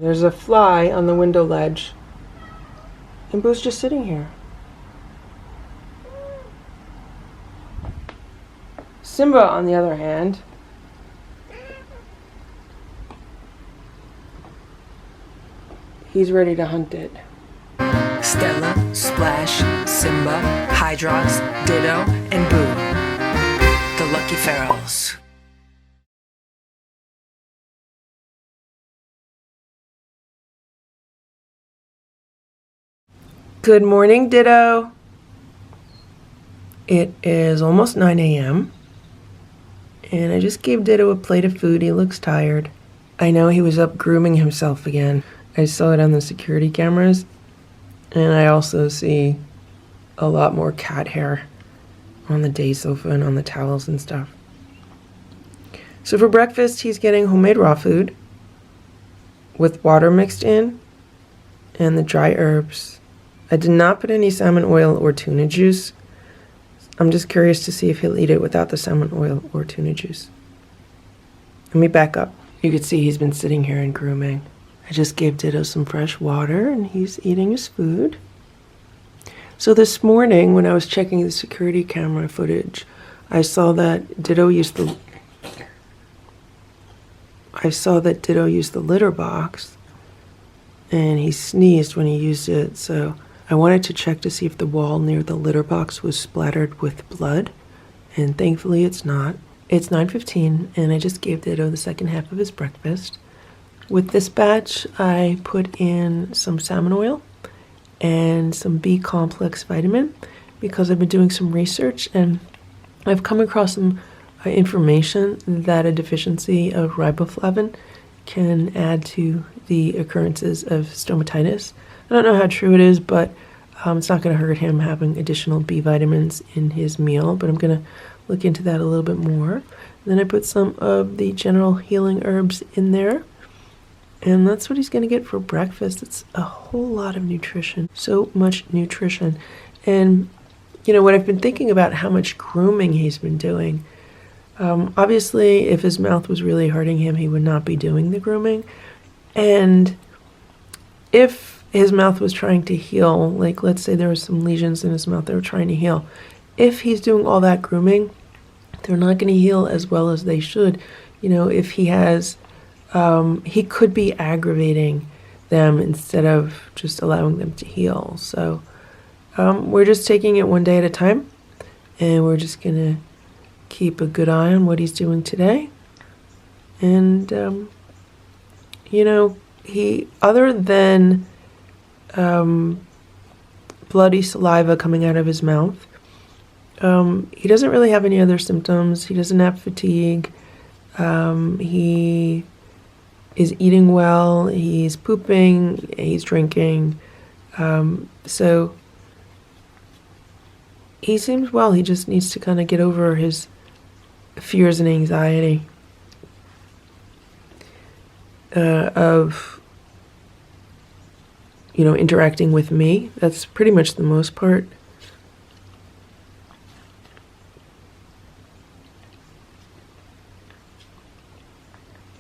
There's a fly on the window ledge, and Boo's just sitting here. Simba, on the other hand, he's ready to hunt it. Stella, Splash, Simba, Hydrox, Ditto, and Boo. The Lucky Ferals. Good morning, Ditto. It is almost 9 a.m. and I just gave Ditto a plate of food. He looks tired. I know he was up grooming himself again. I saw it on the security cameras, and I also see a lot more cat hair on the day sofa and on the towels and stuff. So for breakfast, he's getting homemade raw food with water mixed in and the dry herbs. I did not put any salmon oil or tuna juice. I'm just curious to see if he'll eat it without the salmon oil or tuna juice. Let me back up. You can see he's been sitting here and grooming. I just gave Ditto some fresh water and he's eating his food. So this morning when I was checking the security camera footage, I saw that Ditto used the litter box and he sneezed when he used it, so I wanted to check to see if the wall near the litter box was splattered with blood, and thankfully it's not. It's 9:15 and I just gave Ditto the second half of his breakfast. With this batch, I put in some salmon oil and some B complex vitamin because I've been doing some research and I've come across some information that a deficiency of riboflavin can add to the occurrences of stomatitis. I don't know how true it is, but it's not going to hurt him having additional B vitamins in his meal, but I'm going to look into that a little bit more. And then I put some of the general healing herbs in there, and that's what he's going to get for breakfast. It's a whole lot of nutrition, so much nutrition. And, you know, what I've been thinking about how much grooming he's been doing. Obviously, if his mouth was really hurting him, he would not be doing the grooming. And if his mouth was trying to heal, like let's say there was some lesions in his mouth that were trying to heal, if he's doing all that grooming, they're not going to heal as well as they should. You know, if he has, he could be aggravating them instead of just allowing them to heal. So we're just taking it one day at a time, and we're just going to keep a good eye on what he's doing today. And, you know, he, other than bloody saliva coming out of his mouth, he doesn't really have any other symptoms. He doesn't have fatigue. He is eating well. He's pooping. He's drinking. So he seems well. He just needs to kind of get over his fears and anxiety of, you know, interacting with me. That's pretty much the most part.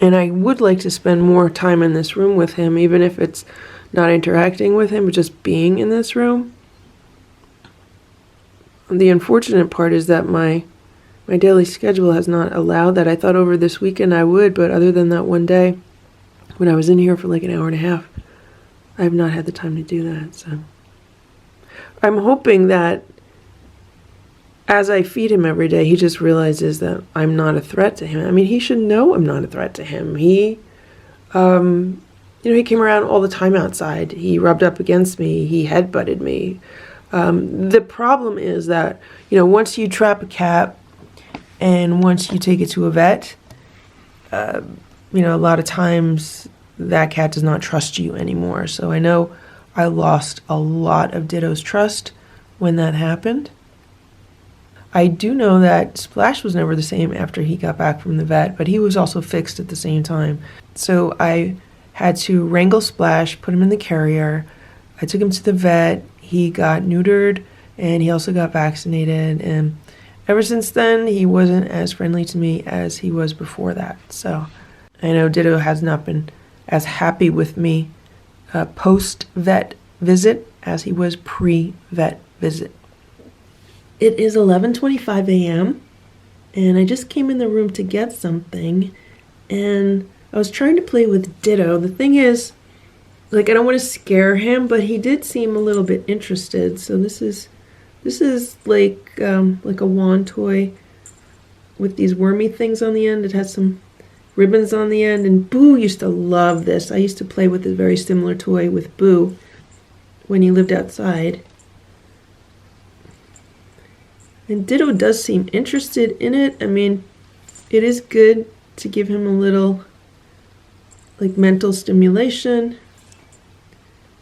And I would like to spend more time in this room with him, even if it's not interacting with him, but just being in this room. The unfortunate part is that my daily schedule has not allowed that. I thought over this weekend I would, but other than that one day when I was in here for like an hour and a half, I have not had the time to do that. So I'm hoping that as I feed him every day, he just realizes that I'm not a threat to him. I mean, he should know I'm not a threat to him. He, you know, he came around all the time outside. He rubbed up against me. He headbutted me. The problem is that, you know, once you trap a cat and once you take it to a vet, you know, a lot of times that cat does not trust you anymore. So I know I lost a lot of Ditto's trust when that happened. I do know that Splash was never the same after he got back from the vet, but he was also fixed at the same time. So I had to wrangle Splash, put him in the carrier. I took him to the vet. He got neutered and he also got vaccinated. And ever since then, he wasn't as friendly to me as he was before that. So I know Ditto has not been as happy with me post-vet visit as he was pre-vet visit. It is 11:25 a.m. and I just came in the room to get something, and I was trying to play with Ditto. The thing is, like, I don't want to scare him, but he did seem a little bit interested. So this is like a wand toy with these wormy things on the end. It has some ribbons on the end, and Boo used to love this. I used to play with a very similar toy with Boo when he lived outside. And Ditto does seem interested in it. I mean, it is good to give him a little, like, mental stimulation.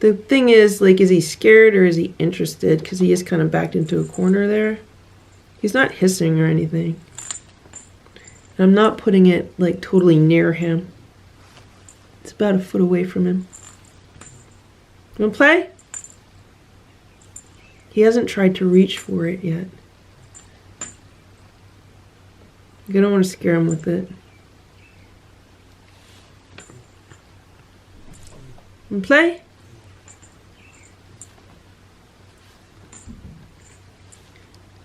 The thing is, like, is he scared or is he interested? Because he is kind of backed into a corner there. He's not hissing or anything. And I'm not putting it, like, totally near him. It's about a foot away from him. You want to play? He hasn't tried to reach for it yet. I don't want to scare him with it. And play?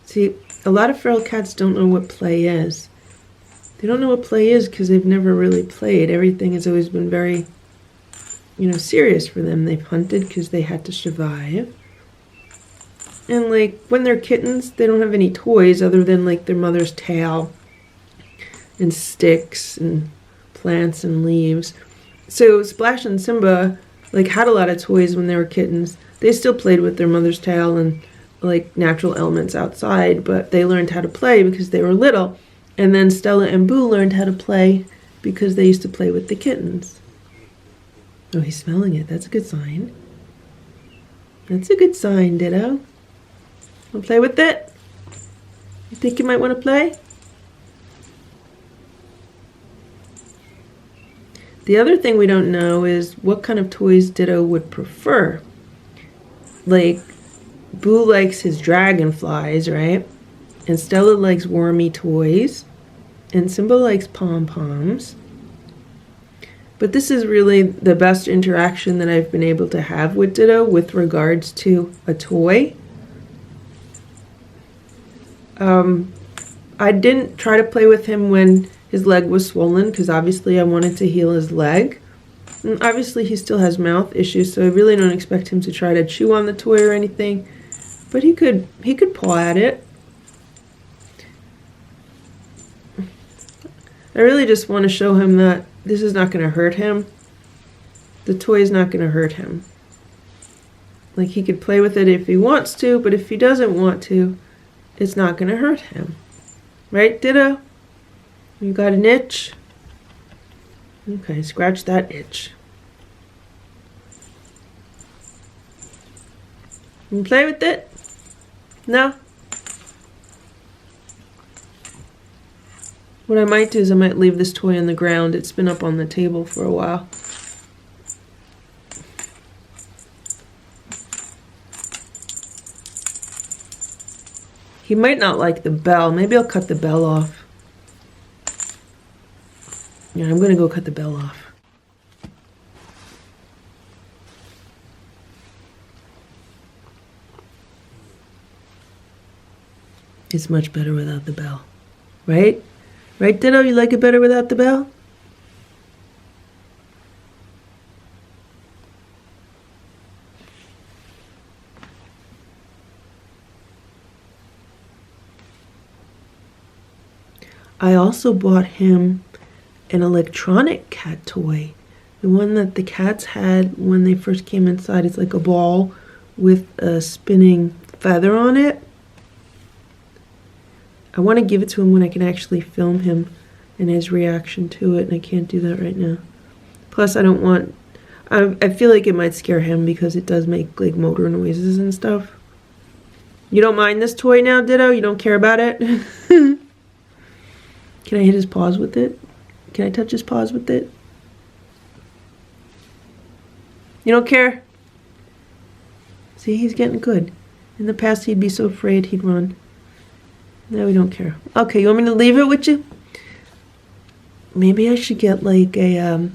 See, a lot of feral cats don't know what play is. They don't know what play is because they've never really played. Everything has always been very, serious for them. They've hunted because they had to survive. And, like, when they're kittens, they don't have any toys other than, like, their mother's tail and sticks and plants and leaves. So Splash and Simba, like, had a lot of toys when they were kittens. They still played with their mother's tail and, like, natural elements outside, but they learned how to play because they were little. And then Stella and Boo learned how to play because they used to play with the kittens. Oh, he's smelling it. That's a good sign. That's a good sign, Ditto. Want to play with it? You think you might want to play? The other thing we don't know is what kind of toys Ditto would prefer. Like, Boo likes his dragonflies, right? And Stella likes wormy toys. And Simba likes pom-poms. But this is really the best interaction that I've been able to have with Ditto with regards to a toy. I didn't try to play with him when his leg was swollen because obviously I wanted to heal his leg. And obviously he still has mouth issues, so I really don't expect him to try to chew on the toy or anything. But he could paw at it. I really just want to show him that this is not going to hurt him. The toy is not going to hurt him. Like, he could play with it if he wants to, but if he doesn't want to, it's not going to hurt him. Right, Ditto? You got an itch? Okay, scratch that itch. You play with it? No? What I might do is I might leave this toy on the ground. It's been up on the table for a while. He might not like the bell. Maybe I'll cut the bell off. Yeah, I'm going to go cut the bell off. It's much better without the bell. Right? Right, Ditto? You like it better without the bell? I also bought him an electronic cat toy. The one that the cats had when they first came inside. It's like a ball with a spinning feather on it. I want to give it to him when I can actually film him and his reaction to it, and I can't do that right now. Plus, I don't want... I feel like it might scare him because it does make, like, motor noises and stuff. You don't mind this toy now, Ditto? You don't care about it? Can I hit his paws with it? Can I touch his paws with it? You don't care? See, he's getting good. In the past, he'd be so afraid he'd run. Now we don't care. Okay, you want me to leave it with you? Maybe I should get like a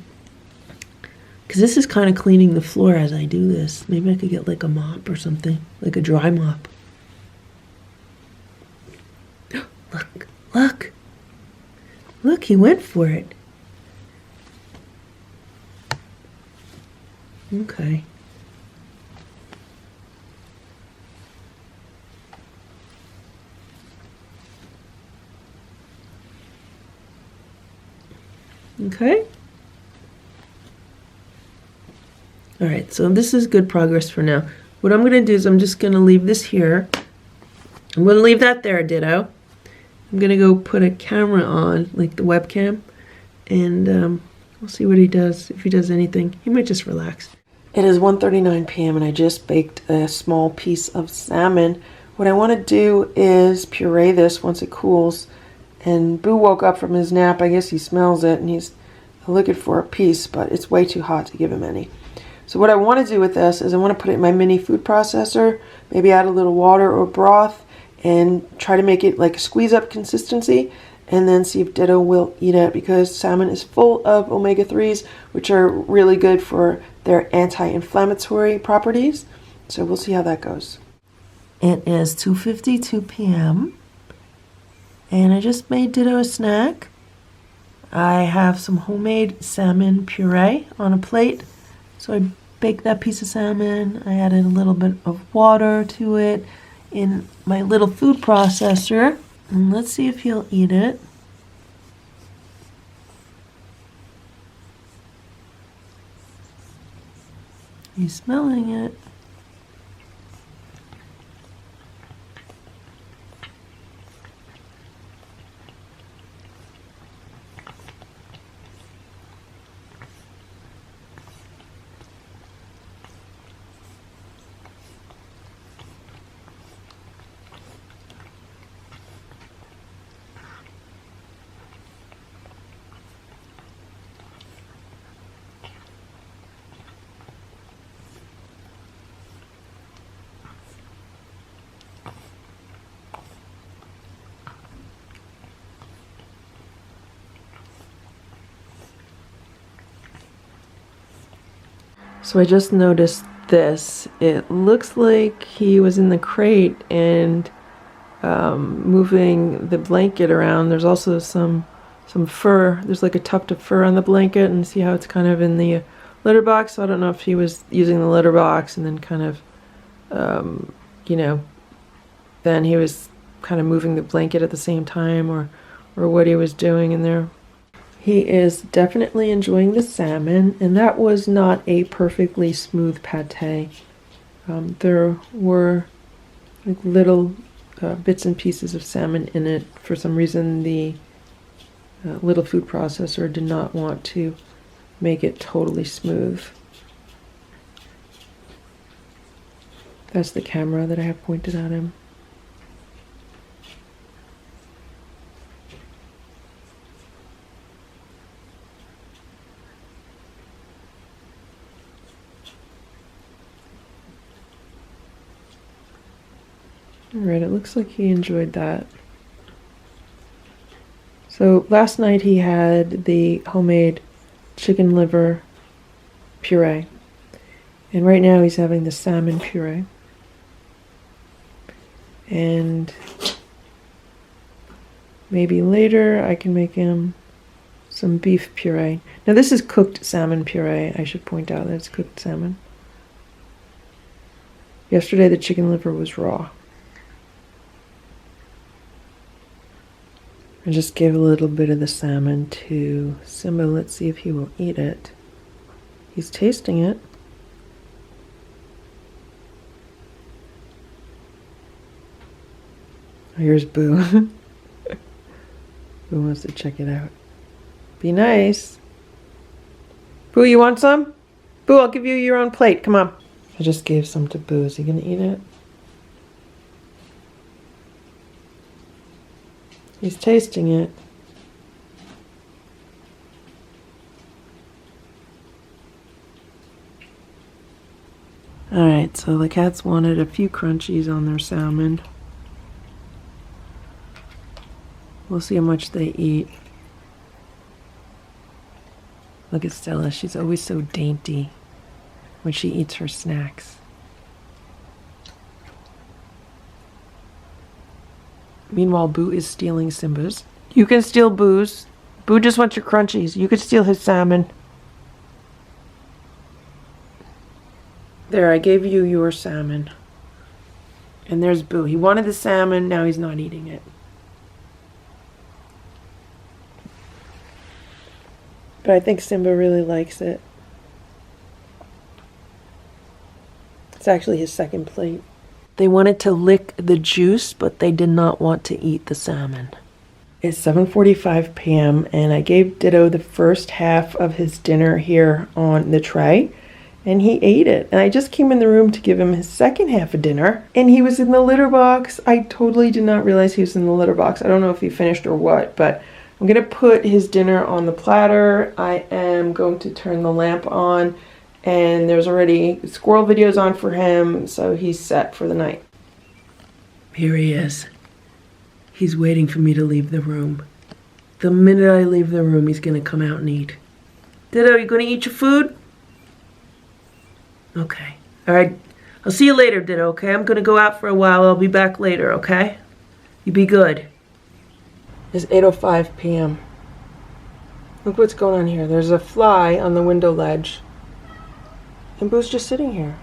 Because this is kind of cleaning the floor as I do this. Maybe I could get like a mop or something, like a dry mop. Look, look. Look, he went for it. Okay. Okay. All right, so this is good progress for now. What I'm going to do is I'm just going to leave this here. I'm going to leave that there, Ditto. I'm going to go put a camera on, like the webcam, and we'll see what he does, if he does anything. He might just relax. It is 1:39 p.m. and I just baked a small piece of salmon. What I want to do is puree this once it cools. And Boo woke up from his nap. I guess he smells it and he's looking for a piece, but it's way too hot to give him any. So what I want to do with this is I want to put it in my mini food processor, maybe add a little water or broth, and try to make it like a squeeze-up consistency, and then see if Ditto will eat it, because salmon is full of omega-3s, which are really good for their anti-inflammatory properties. So we'll see how that goes. It is 2:52 p.m. and I just made Ditto a snack. I have some homemade salmon puree on a plate. So I baked that piece of salmon. I added a little bit of water to it in my little food processor. And let's see if he'll eat it. He's smelling it. So I just noticed this. It looks like he was in the crate and moving the blanket around. There's also some fur. There's like a tuft of fur on the blanket, and see how it's kind of in the litter box. So I don't know if he was using the litter box and then kind of, you know, then he was kind of moving the blanket at the same time, or what he was doing in there. He is definitely enjoying the salmon, and that was not a perfectly smooth pate. There were like little bits and pieces of salmon in it. For some reason, the little food processor did not want to make it totally smooth. That's the camera that I have pointed at him. Alright, it looks like he enjoyed that. So last night he had the homemade chicken liver puree. And right now he's having the salmon puree. And maybe later I can make him some beef puree. Now this is cooked salmon puree. I should point out that it's cooked salmon. Yesterday the chicken liver was raw. I just gave a little bit of the salmon to Simba. Let's see if he will eat it. He's tasting it. Here's Boo. Boo wants to check it out. Be nice. Boo, you want some? Boo, I'll give you your own plate. Come on. I just gave some to Boo. Is he going to eat it? He's tasting it. Alright, so the cats wanted a few crunchies on their salmon. We'll see how much they eat. Look at Stella. She's always so dainty when she eats her snacks. Meanwhile, Boo is stealing Simba's. You can steal Boo's. Boo just wants your crunchies. You could steal his salmon. There, I gave you your salmon. And there's Boo. He wanted the salmon, now he's not eating it. But I think Simba really likes it. It's actually his second plate. They wanted to lick the juice, but they did not want to eat the salmon. It's 7:45 p.m. and I gave Ditto the first half of his dinner here on the tray, and he ate it. And I just came in the room to give him his second half of dinner, and he was in the litter box. I totally did not realize he was in the litter box. I don't know if he finished or what, but I'm going to put his dinner on the platter. I am going to turn the lamp on, and there's already squirrel videos on for him, so he's set for the night. Here he is. He's waiting for me to leave the room. The minute I leave the room, he's going to come out and eat. Ditto, you going to eat your food? Okay. All right. I'll see you later, Ditto, okay? I'm going to go out for a while. I'll be back later, okay? You be good. It's 8:05 p.m. Look what's going on here. There's a fly on the window ledge. And Boo's just sitting here.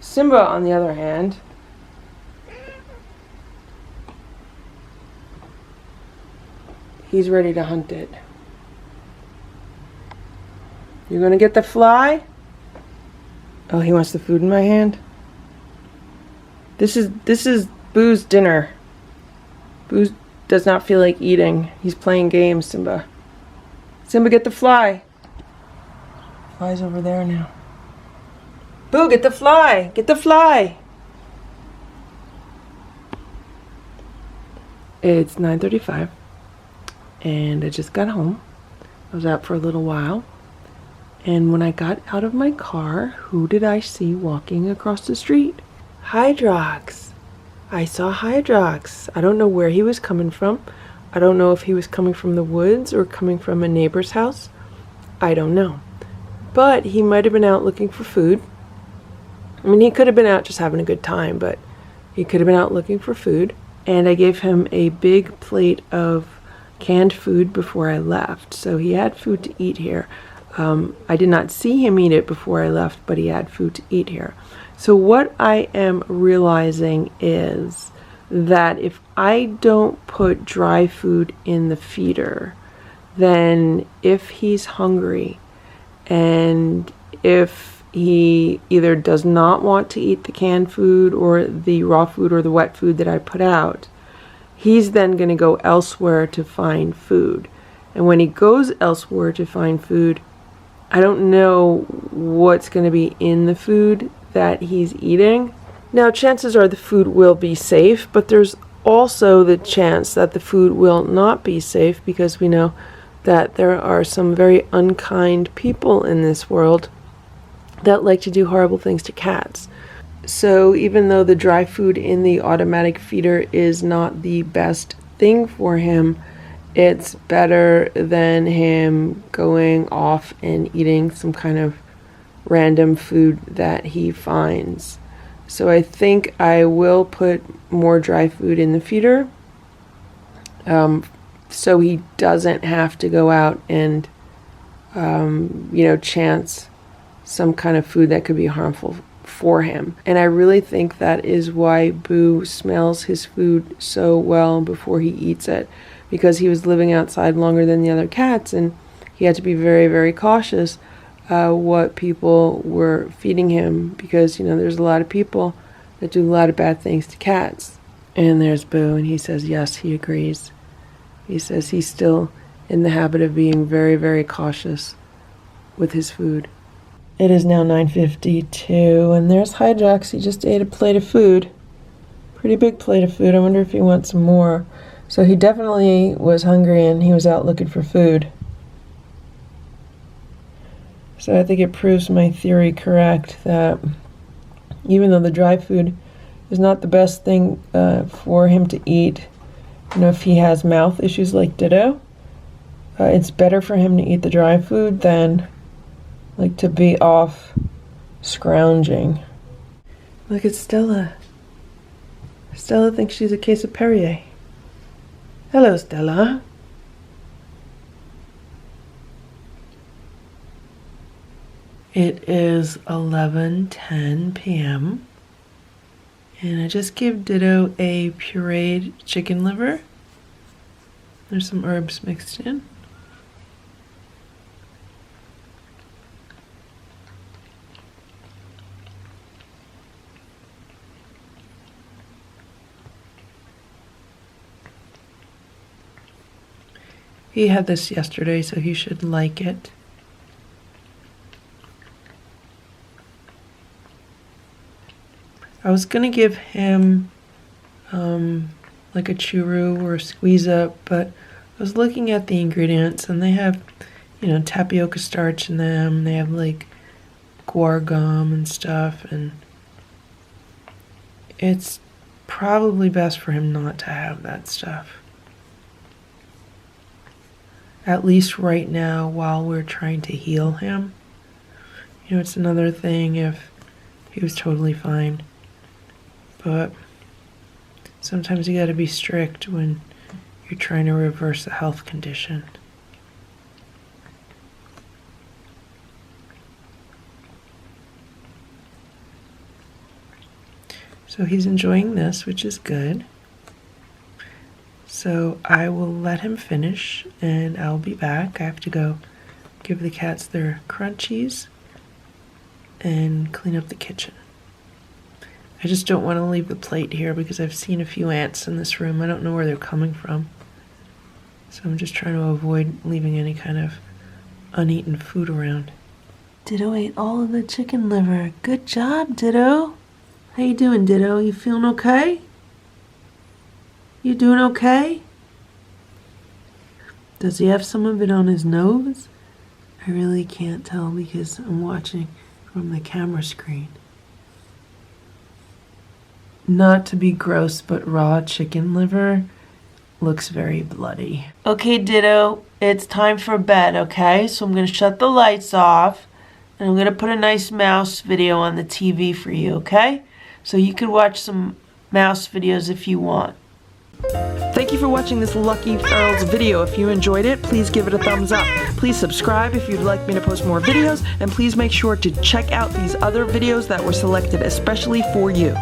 Simba, on the other hand, he's ready to hunt it. You gonna get the fly? Oh, he wants the food in my hand? This is Boo's dinner. Boo does not feel like eating. He's playing games, Simba. Simba, get the fly. Fly's over there now. Boo, get the fly! Get the fly! It's 9:35 and I just got home. I was out for a little while, and when I got out of my car, who did I see walking across the street? Hydrox. I saw Hydrox. I don't know where he was coming from. I don't know if he was coming from the woods or coming from a neighbor's house. I don't know. But he might have been out looking for food. I mean, he could have been out just having a good time, but he could have been out looking for food. And I gave him a big plate of canned food before I left. So he had food to eat here. I did not see him eat it before I left, but he had food to eat here. So what I am realizing is that if I don't put dry food in the feeder, then if he's hungry and if he either does not want to eat the canned food or the raw food or the wet food that I put out, he's then going to go elsewhere to find food. And when he goes elsewhere to find food, I don't know what's going to be in the food that he's eating. Now, chances are the food will be safe, but there's also the chance that the food will not be safe, because we know that there are some very unkind people in this world that like to do horrible things to cats. So even though the dry food in the automatic feeder is not the best thing for him, it's better than him going off and eating some kind of random food that he finds. So I think I will put more dry food in the feeder, so he doesn't have to go out and chance some kind of food that could be harmful for him. And I really think that is why Boo smells his food so well before he eats it, because he was living outside longer than the other cats, and he had to be very, very cautious what people were feeding him, because there's a lot of people that do a lot of bad things to cats. And there's Boo, and he says yes, he agrees. He says he's still in the habit of being very, very cautious with his food. It is now 9:52, and there's Hydrox. He just ate a plate of food. Pretty big plate of food. I wonder if he wants some more. So he definitely was hungry, and he was out looking for food. So I think it proves my theory correct, that even though the dry food is not the best thing for him to eat, You know, if he has mouth issues like Ditto, it's better for him to eat the dry food than like to be off scrounging. Look at Stella. Stella thinks she's a case of Puree. Hello, Stella. It is 11:10 p.m. and I just gave Ditto a pureed chicken liver. There's some herbs mixed in. He had this yesterday, so he should like it. I was gonna give him like a churu or a squeeze up, but I was looking at the ingredients and they have, you know, tapioca starch in them. They have like guar gum and stuff, and it's probably best for him not to have that stuff. At least right now while we're trying to heal him. You know, it's another thing if he was totally fine. But sometimes you gotta be strict when you're trying to reverse a health condition. So he's enjoying this, which is good. So I will let him finish and I'll be back. I have to go give the cats their crunchies and clean up the kitchen. I just don't want to leave the plate here because I've seen a few ants in this room. I don't know where they're coming from. So I'm just trying to avoid leaving any kind of uneaten food around. Ditto ate all of the chicken liver. Good job, Ditto. How you doing, Ditto? You feeling okay? You doing okay? Does he have some of it on his nose? I really can't tell because I'm watching from the camera screen. Not to be gross, but raw chicken liver looks very bloody. Okay, Ditto, it's time for bed, okay? So I'm going to shut the lights off and I'm going to put a nice mouse video on the TV for you, okay? So you can watch some mouse videos if you want. Thank you for watching this Lucky Ferals video. If you enjoyed it, please give it a thumbs up. Please subscribe if you'd like me to post more videos, and please make sure to check out these other videos that were selected especially for you.